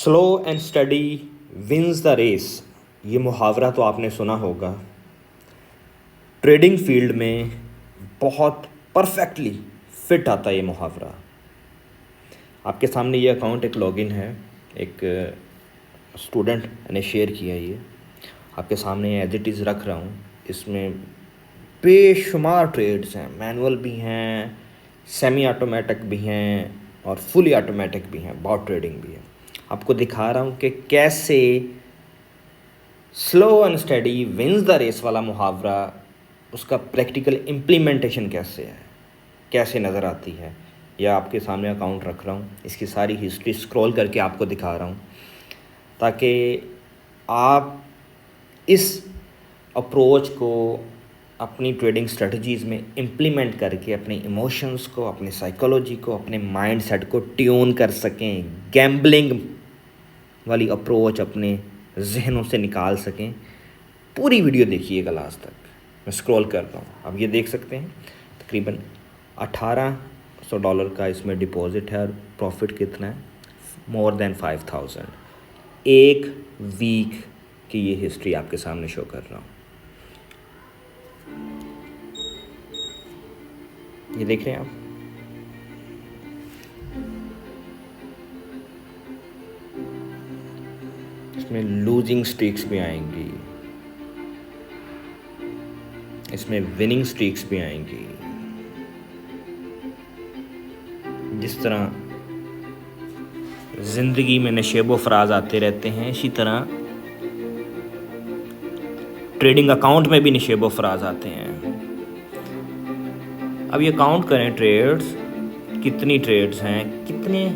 Slow and steady wins the race. ये मुहावरा तो आपने सुना होगा। ट्रेडिंग फील्ड में बहुत परफेक्टली फिट आता है ये मुहावरा। आपके सामने ये अकाउंट एक लॉगिन है, एक स्टूडेंट ने शेयर किया। ये आपके सामने एज इट इज़ रख रहा हूँ। इसमें बेशुमार ट्रेड्स हैं, मैनुअल भी हैं, सेमी ऑटोमेटिक भी हैं और फुली ऑटोमेटिक भी हैं, बॉट ट्रेडिंग भी है। आपको दिखा रहा हूँ कि कैसे slow and steady wins the race वाला मुहावरा, उसका प्रैक्टिकल इम्प्लीमेंटेशन कैसे है, कैसे नज़र आती है। या आपके सामने अकाउंट रख रहा हूँ, इसकी सारी हिस्ट्री स्क्रॉल करके आपको दिखा रहा हूँ ताकि आप इस अप्रोच को अपनी ट्रेडिंग स्ट्रेटजीज़ में इम्प्लीमेंट करके अपने इमोशंस को, अपनी साइकोलॉजी को, अपने माइंड सेट को ट्यून कर सकें, गैम्बलिंग वाली अप्रोच अपने जहनों से निकाल सकें। पूरी वीडियो देखिएगा लास्ट तक। मैं स्क्रॉल कर रहा हूँ, आप ये देख सकते हैं। तकरीबन $1800 का इसमें डिपॉजिट है और प्रॉफिट कितना है, मोर देन 5000। एक वीक की ये हिस्ट्री आपके सामने शो कर रहा हूँ। ये देख रहे हैं आप। इसमें लूजिंग स्ट्रीक्स भी आएंगी, इसमें विनिंग स्ट्रीक्स भी आएंगी। जिस तरह ज़िंदगी में नशेबो फराज आते रहते हैं, इसी तरह ट्रेडिंग अकाउंट में भी नशेबो फराज आते हैं। अब ये काउंट करें ट्रेड्स, कितनी ट्रेड्स हैं, कितने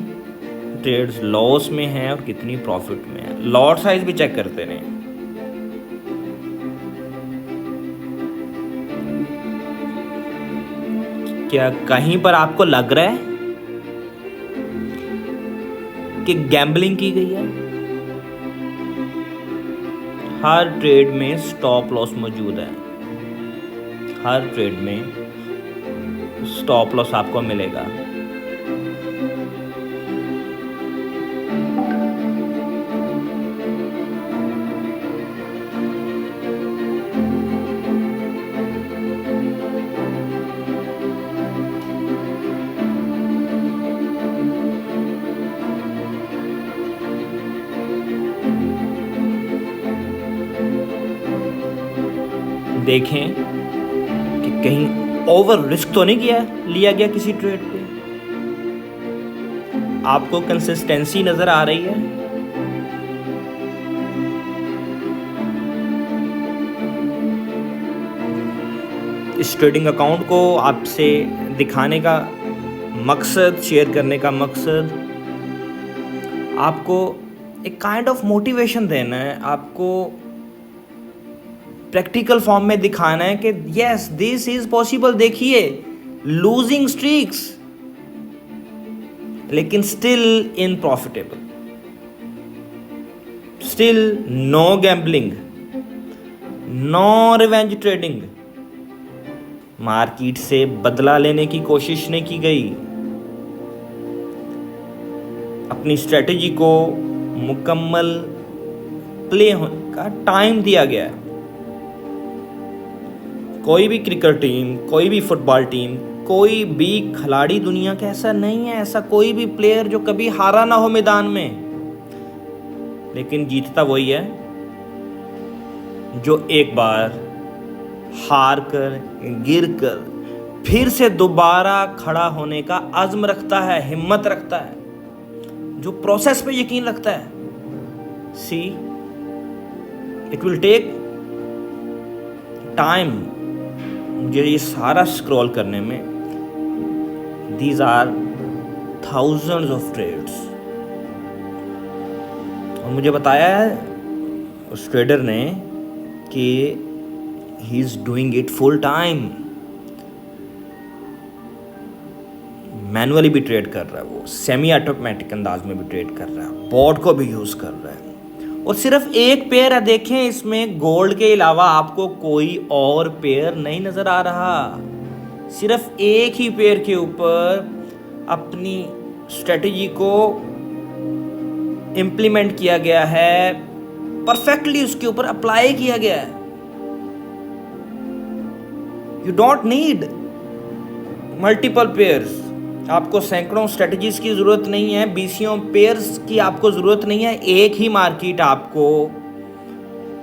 ट्रेड्स लॉस में हैं और कितनी प्रॉफिट में है। लॉट साइज भी चेक करते रहें। क्या कहीं पर आपको लग रहा है कि गैम्बलिंग की गई है? हर ट्रेड में स्टॉप लॉस मौजूद है। हर ट्रेड में स्टॉप लॉस आपको मिलेगा। देखें कि कहीं ओवर रिस्क तो नहीं लिया गया किसी ट्रेड पे। आपको कंसिस्टेंसी नजर आ रही है? इस ट्रेडिंग अकाउंट को आपसे दिखाने का मकसद, शेयर करने का मकसद, आपको एक काइंड ऑफ मोटिवेशन देना है, आपको प्रैक्टिकल फॉर्म में दिखाना है कि यस दिस इज पॉसिबल। देखिए, लूजिंग स्ट्रीक्स लेकिन still in profitable, still no gambling, no revenge trading. Market से बदला लेने की कोशिश नहीं की गई। अपनी स्ट्रेटेजी को मुकम्मल प्ले होने का टाइम दिया गया है। कोई भी क्रिकेट टीम, कोई भी फुटबॉल टीम, कोई भी खिलाड़ी दुनिया का ऐसा नहीं है, ऐसा कोई भी प्लेयर जो कभी हारा ना हो मैदान में। लेकिन जीतता वही है जो एक बार हार कर, गिर कर फिर से दोबारा खड़ा होने का अज़्म रखता है, हिम्मत रखता है, जो प्रोसेस पे यकीन रखता है। See, it will take time. मुझे ये सारा स्क्रॉल करने में, these are thousands of trades. और मुझे बताया है उस ट्रेडर ने कि he is doing it full time. Manually भी ट्रेड कर रहा है, वो सेमी ऑटोमेटिक अंदाज में भी ट्रेड कर रहा है, बॉट को भी यूज कर रहा है। और सिर्फ एक पेयर है, देखें, इसमें गोल्ड के अलावा आपको कोई और पेयर नहीं नजर आ रहा। सिर्फ एक ही पेयर के ऊपर अपनी स्ट्रेटजी को इम्प्लीमेंट किया गया है, परफेक्टली उसके ऊपर अप्लाई किया गया है। You don't need multiple pairs, आपको सैकड़ों स्ट्रेटजीज की ज़रूरत नहीं है, बीसियों पेयर्स की आपको ज़रूरत नहीं है। एक ही मार्केट आपको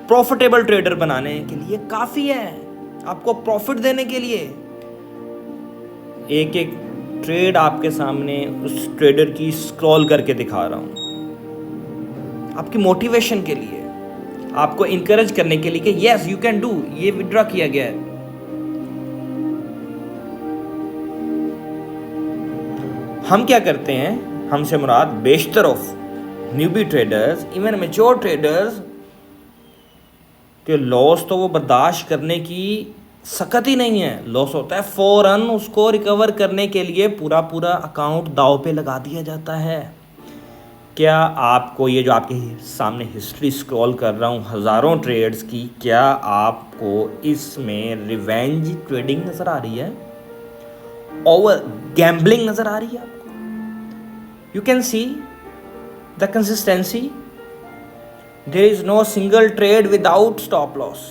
प्रॉफिटेबल ट्रेडर बनाने के लिए काफ़ी है, आपको प्रॉफिट देने के लिए। एक एक ट्रेड आपके सामने उस ट्रेडर की स्क्रॉल करके दिखा रहा हूँ, आपकी मोटिवेशन के लिए, आपको इनकरेज करने के लिए कि यस यू कैन डू। ये विड्रॉ किया गया है। हम क्या करते हैं, हमसे मुराद बेशतर of newbie traders, even mature traders के लॉस तो वो बर्दाश्त करने की सकत ही नहीं है। लॉस होता है, फौरन उसको रिकवर करने के लिए पूरा अकाउंट दांव पे लगा दिया जाता है। क्या आपको ये जो आपके सामने हिस्ट्री स्क्रॉल कर रहा हूँ हज़ारों ट्रेड्स की, क्या आपको इसमें रिवेंज ट्रेडिंग नज़र आ रही है, ओवर गैम्बलिंग नज़र आ रही है आपको? You can see the consistency, there is no single trade without stop loss.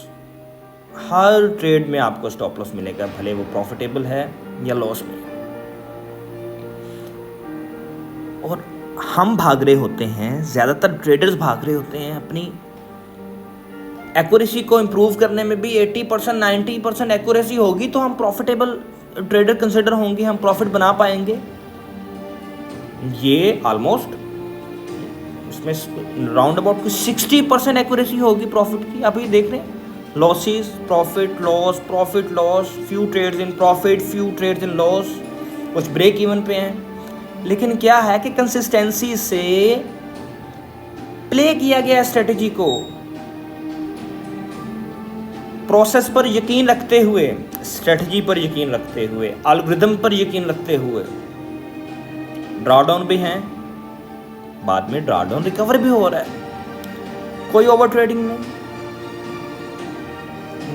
हर ट्रेड में आपको स्टॉप लॉस मिलेगा, भले वो प्रॉफिटेबल है या लॉस में। और हम भाग रहे होते हैं, ज़्यादातर ट्रेडर्स भाग रहे होते हैं अपनी एक्यूरेसी को इम्प्रूव करने में भी। 80% 90% एक्यूरेसी होगी तो हम प्रॉफिटेबल ट्रेडर कंसिडर होंगे, हम प्रॉफिट बना पाएंगे। ये ऑलमोस्ट इसमें राउंड अबाउट 60% एक्यूरेसी होगी प्रॉफिट की। आप ये देख रहे हैं, losses profit loss, profit loss, few trades in profit, few trades in loss, कुछ ब्रेक इवन पे हैं। लेकिन क्या है कि कंसिस्टेंसी से प्ले किया गया स्ट्रेटजी को, प्रोसेस पर यकीन रखते हुए, स्ट्रेटजी पर यकीन रखते हुए, एल्गोरिथम पर यकीन रखते हुए, ड्रॉडाउन भी हैं, बाद में ड्रॉडाउन रिकवर भी हो रहा है। कोई ओवर ट्रेडिंग नहीं,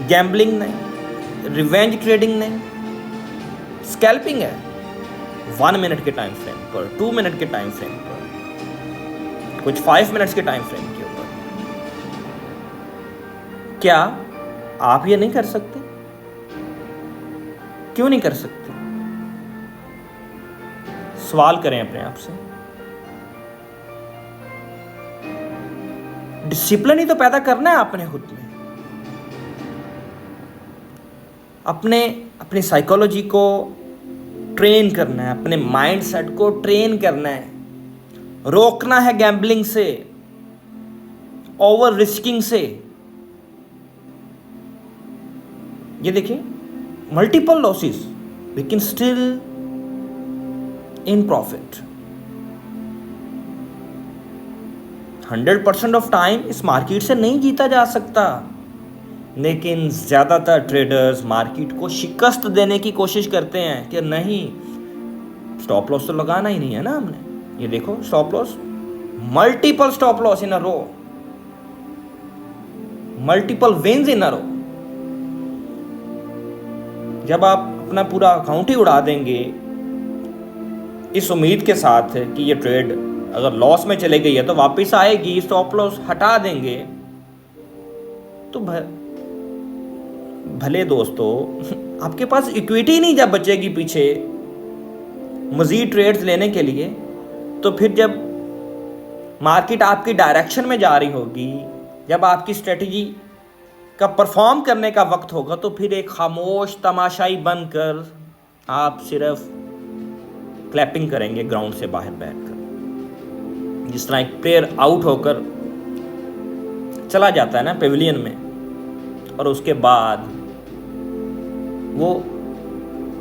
गैम्बलिंग नहीं, रिवेंज ट्रेडिंग नहीं, स्कैल्पिंग है 1 मिनट के टाइम फ्रेम पर, 2 मिनट के टाइम फ्रेम पर, कुछ 5 मिनट्स के टाइम फ्रेम के ऊपर। क्या आप ये नहीं कर सकते? क्यों नहीं कर सकते? सवाल करें अपने आप से। डिसिप्लिन ही तो पैदा करना है आपने खुद में, अपनी साइकोलॉजी को ट्रेन करना है, अपने माइंड सेट को ट्रेन करना है, रोकना है गैम्बलिंग से, ओवर रिस्किंग से। ये देखिए, मल्टीपल लॉसेस लेकिन still in profit. 100% of time इस मार्केट से नहीं जीता जा सकता, लेकिन ज़्यादातर ट्रेडर्स मार्केट को शिकस्त देने की कोशिश करते हैं कि नहीं, स्टॉप लॉस तो लगाना ही नहीं है ना हमने। ये देखो stop loss, multiple stop loss in a row, multiple wins in a row. जब आप अपना पूरा अकाउंट ही उड़ा देंगे इस उम्मीद के साथ कि ये ट्रेड अगर लॉस में चले गई है तो वापस आएगी, स्टॉप लॉस हटा देंगे, तो भले दोस्तों आपके पास इक्विटी नहीं जब बचेगी पीछे मजीद ट्रेड्स लेने के लिए, तो फिर जब मार्केट आपकी डायरेक्शन में जा रही होगी, जब आपकी स्ट्रेटजी का परफॉर्म करने का वक्त होगा, तो फिर एक खामोश तमाशाई बनकर आप सिर्फ क्लैपिंग करेंगे ग्राउंड से बाहर बैठकर। जिस तरह एक प्लेयर आउट होकर चला जाता है ना पेविलियन में, और उसके बाद वो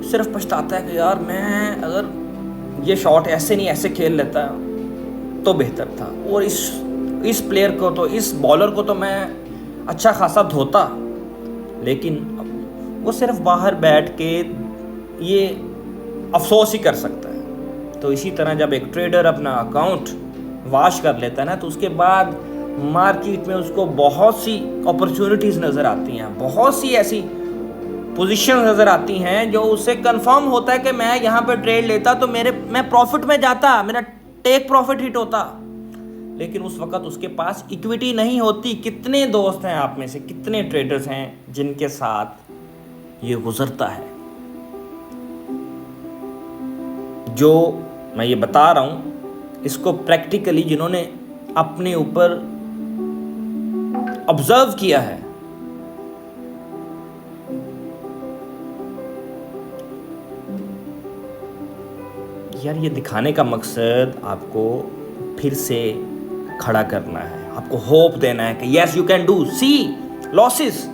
सिर्फ पछताता है कि यार मैं अगर ये शॉट ऐसे नहीं ऐसे खेल लेता तो बेहतर था, और इस प्लेयर को तो, इस बॉलर को तो मैं अच्छा खासा धोता। लेकिन वो सिर्फ बाहर बैठ के ये अफसोस ही कर सकता है। तो इसी तरह जब एक ट्रेडर अपना अकाउंट वॉश कर लेता है ना, तो उसके बाद मार्केट में उसको बहुत सी अपॉर्चुनिटीज़ नज़र आती हैं, बहुत सी ऐसी पोजीशन नज़र आती हैं जो उससे कंफर्म होता है कि मैं यहाँ पे ट्रेड लेता तो मैं प्रॉफिट में जाता, मेरा टेक प्रॉफिट हिट होता। लेकिन उस वक्त उसके पास इक्विटी नहीं होती। कितने दोस्त हैं आप में से, कितने ट्रेडर्स हैं जिनके साथ ये गुजरता है? जो मैं ये बता रहा हूं इसको प्रैक्टिकली जिन्होंने अपने ऊपर ऑब्जर्व किया है, यार ये दिखाने का मकसद आपको फिर से खड़ा करना है, आपको होप देना है कि yes you can do. See losses,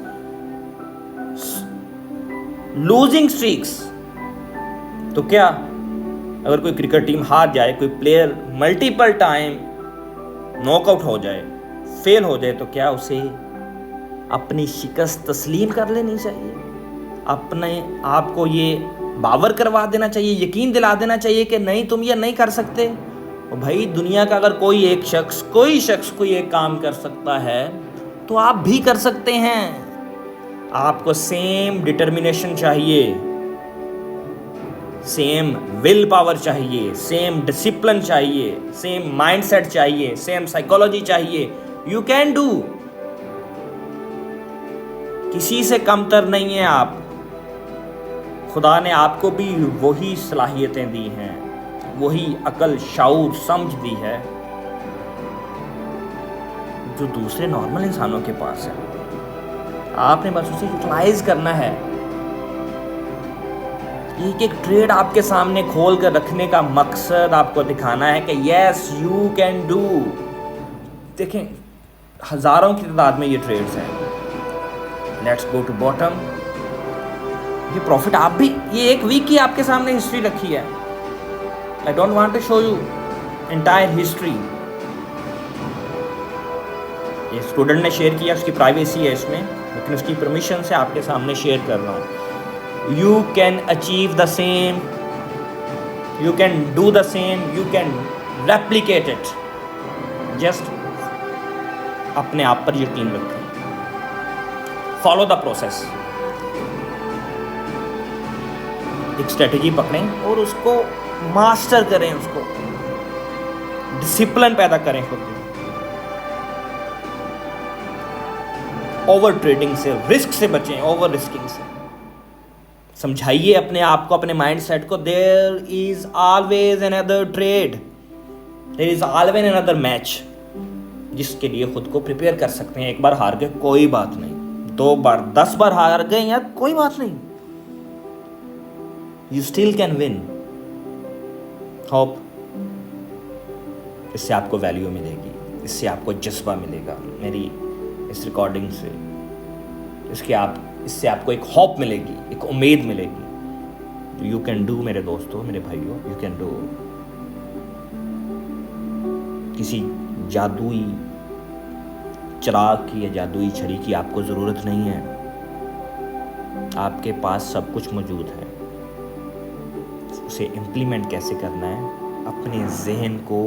losing streaks, तो क्या अगर कोई क्रिकेट टीम हार जाए, कोई प्लेयर मल्टीपल टाइम नॉकआउट हो जाए, फेल हो जाए, तो क्या उसे अपनी शिकस्त तस्लीम कर लेनी चाहिए? अपने आप को ये बावर करवा देना चाहिए, यकीन दिला देना चाहिए कि नहीं तुम ये नहीं कर सकते? और भाई दुनिया का अगर कोई शख्स कोई एक काम कर सकता है तो आप भी कर सकते हैं। आपको सेम डिटर्मिनेशन चाहिए, सेम विल पावर चाहिए, सेम डिसिप्लिन चाहिए, सेम माइंडसेट चाहिए, सेम साइकोलॉजी चाहिए। You can do. किसी से कमतर नहीं है आप। खुदा ने आपको भी वही सलाहियतें दी हैं, वही अकल, शाऊर, समझ दी है जो दूसरे नॉर्मल इंसानों के पास है। आपने बस उसे यूटिलाइज करना है। एक एक ट्रेड आपके सामने खोल कर रखने का मकसद आपको दिखाना है कि यस यू कैन डू। देखें हजारों की तादाद में ये ट्रेड्स हैं। Let's go to bottom. ये प्रॉफिट आप भी, ये एक वीक की आपके सामने हिस्ट्री रखी है। I don't want to show you entire history. ये स्टूडेंट ने शेयर किया, उसकी प्राइवेसी है इसमें, लेकिन उसकी परमिशन से आपके सामने शेयर कर रहा हूँ। You can achieve the same, you can do the same, you can replicate it. Just अपने आप पर यकीन रखें, फॉलो द प्रोसेस। एक स्ट्रेटेजी पकड़ें और उसको मास्टर करें, उसको डिसिप्लिन पैदा करें खुद में। ओवर ट्रेडिंग से, रिस्क से बचें, ओवर रिस्किंग से। समझाइए अपने आप को, अपने माइंड सेट को, there is always another trade, there is always another match, जिसके लिए खुद को प्रिपेयर कर सकते हैं। एक बार हार गए कोई बात नहीं, 2 बार 10 बार हार गए यार कोई बात नहीं, you still can win. Hope इससे आपको वैल्यू मिलेगी, इससे आपको जज्बा मिलेगा मेरी इस रिकॉर्डिंग से, इससे आपको एक होप मिलेगी, एक उम्मीद मिलेगी। यू कैन डू मेरे दोस्तों, मेरे भाइयों, यू कैन डू। किसी जादुई चिराग की या जादुई छड़ी की आपको ज़रूरत नहीं है। आपके पास सब कुछ मौजूद है। उसे इम्प्लीमेंट कैसे करना है, अपने जहन को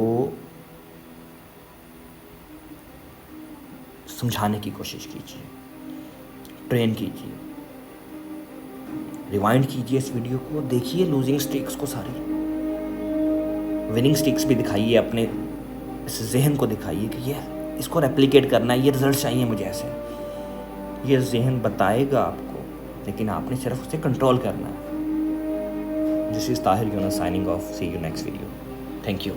समझाने की कोशिश कीजिए, ट्रेन कीजिए, रिवाइंड कीजिए इस वीडियो को, देखिए लूजिंग स्ट्रीक्स को सारी, विनिंग स्ट्रीक्स भी दिखाइए, अपने इस जहन को दिखाइए कि ये इसको रेप्लिकेट करना है, ये रिजल्ट चाहिए मुझे ऐसे। ये जहन बताएगा आपको, लेकिन आपने सिर्फ उसे कंट्रोल करना है। This is Tahir Yunus signing off. See you next video. Thank you.